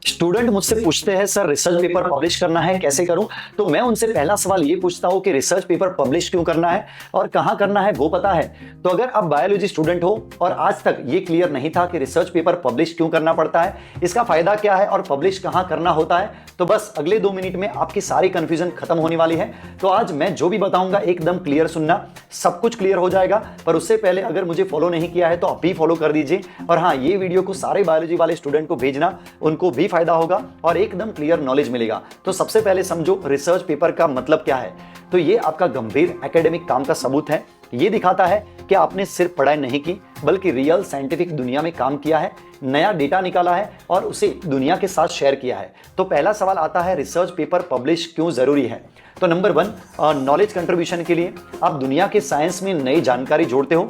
Student मुझसे पूछते हैं सर रिसर्च पेपर पब्लिश करना है कैसे करूं। तो मैं उनसे पहला सवाल ये पूछता हूं कि रिसर्च पेपर पब्लिश क्यों करना है और कहां करना है वो पता है। तो अगर आप बायोलॉजी स्टूडेंट हो और आज तक ये क्लियर नहीं था कि रिसर्च पेपर पब्लिश क्यों करना पड़ता है, इसका फायदा क्या है और पब्लिश कहां करना होता है, तो बस अगले 2 मिनट में आपकी सारी कंफ्यूजन खत्म होने वाली है। तो आज मैं जो भी बताऊंगा एकदम क्लियर सुनना, सब कुछ क्लियर हो जाएगा। पर उससे पहले अगर मुझे फॉलो नहीं किया है तो आप भी फॉलो कर दीजिए। और हाँ, ये वीडियो को सारे बायोलॉजी वाले स्टूडेंट को भेजना, उनको भी फायदा होगा और एकदम क्लियर नॉलेज मिलेगा। तो सबसे पहले समझो रिसर्च पेपर का मतलब क्या है। तो ये आपका गंभीर एकेडमिक काम का सबूत है। ये दिखाता है कि आपने सिर्फ पढ़ाई नहीं की बल्कि रियल साइंटिफिक दुनिया में काम किया है, नया डेटा निकाला है और उसे दुनिया के साथ शेयर किया है। तो पहला सवाल आता है रिसर्च पेपर पब्लिश क्यों जरूरी है। तो नंबर 1, नॉलेज कंट्रीब्यूशन के लिए। आप दुनिया के साइंस में नई जानकारी जोड़ते हो,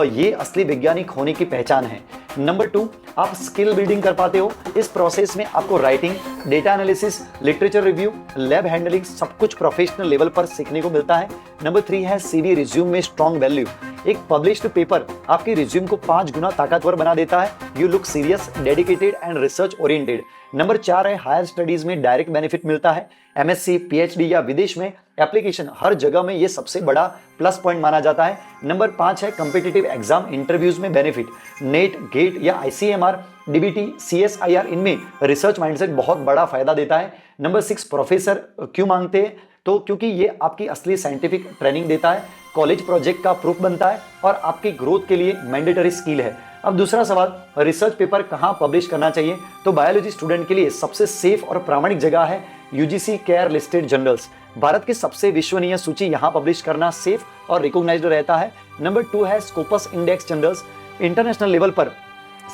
ये असली वैज्ञानिक होने की पहचान है। नंबर 2, आप स्किल बिल्डिंग कर पाते हो। इस प्रोसेस में आपको writing, data analysis, literature review, lab handling सब कुछ प्रोफेशनल लेवल पर सीखने को मिलता है। नंबर 3 है सीवी रिज्यूम में स्ट्रॉन्ग वैल्यू। एक पब्लिश्ड पेपर आपकी रिज्यूम को 5 गुना ताकतवर बना देता है। You look serious, dedicated and research oriented. Number 4 है हायर स्टडीज में डायरेक्ट बेनिफिट मिलता है। एमएससी, पीएचडी या विदेश में एप्लीकेशन, हर जगह में ये सबसे बड़ा प्लस पॉइंट माना जाता है। नंबर 5 है कॉम्पिटिटिव एग्जाम इंटरव्यूज में बेनिफिट। नेट, गेट या आईसीएमआर, डीबीटी, सीएसआईआर, इनमें रिसर्च माइंडसेट बहुत बड़ा फायदा देता है। नंबर 6, प्रोफेसर क्यों मांगते हैं, तो क्योंकि ये आपकी असली साइंटिफिक ट्रेनिंग देता है, कॉलेज प्रोजेक्ट का प्रूफ बनता है और आपकी ग्रोथ के लिए मैंडेटरी स्किल है। अब दूसरा सवाल, रिसर्च पेपर कहां पब्लिश करना चाहिए। तो बायोलॉजी स्टूडेंट के लिए सबसे सेफ और प्रामाणिक जगह है UGC care listed journals. Bharat की सबसे विश्वसनीय सूची यहां पब्लिश करना सेफ और रिकॉग्नाइज्ड रहता है। नंबर 2 है Scopus index journals. International level पर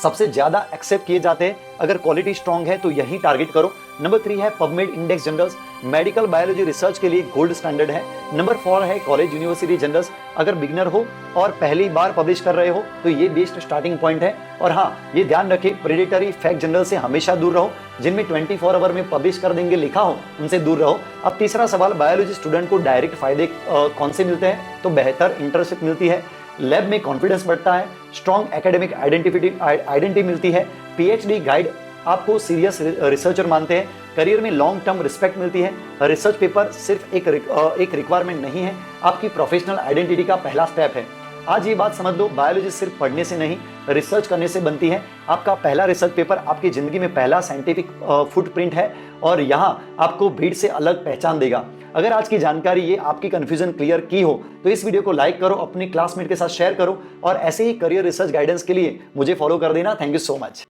सबसे ज्यादा एक्सेप्ट किए जाते हैं। अगर क्वालिटी स्ट्रांग है तो यही टारगेट करो। नंबर 3 है PubMed index journals, medical biology research के लिए गोल्ड स्टैंडर्ड है। नंबर 4 है कॉलेज यूनिवर्सिटी जर्नल्स। अगर बिगनर हो और पहली बार पब्लिश कर रहे हो तो ये बेस्ट स्टार्टिंग पॉइंट है। और हाँ, ये ध्यान रखें प्रेडेटरी फैक्ट जर्नल से हमेशा दूर रहो। जिनमें 24 आवर में पब्लिश कर देंगे लिखा हो, उनसे दूर रहो। अब तीसरा सवाल, बायोलॉजी स्टूडेंट को डायरेक्ट फायदे कौन से मिलते हैं। तो बेहतर इंटर्नशिप मिलती है, लैब में कॉन्फिडेंस बढ़ता है, स्ट्रॉन्ग एकेडमिक आइडेंटिटी मिलती है, पीएचडी गाइड आपको सीरियस रिसर्चर मानते हैं, करियर में लॉन्ग टर्म रिस्पेक्ट मिलती है। रिसर्च पेपर सिर्फ एक रिक्वायरमेंट नहीं है, आपकी प्रोफेशनल आइडेंटिटी का पहला स्टेप है। आज ये बात समझ लो, बायोलॉजी सिर्फ पढ़ने से नहीं रिसर्च करने से बनती है। आपका पहला रिसर्च पेपर आपकी जिंदगी में पहला साइंटिफिक फुटप्रिंट है और यहाँ आपको भीड़ से अलग पहचान देगा। अगर आज की जानकारी ये आपकी कंफ्यूजन क्लियर की हो तो इस वीडियो को लाइक करो, अपने क्लासमेट के साथ शेयर करो और ऐसे ही करियर रिसर्च गाइडेंस के लिए मुझे फॉलो कर देना। Thank you so much.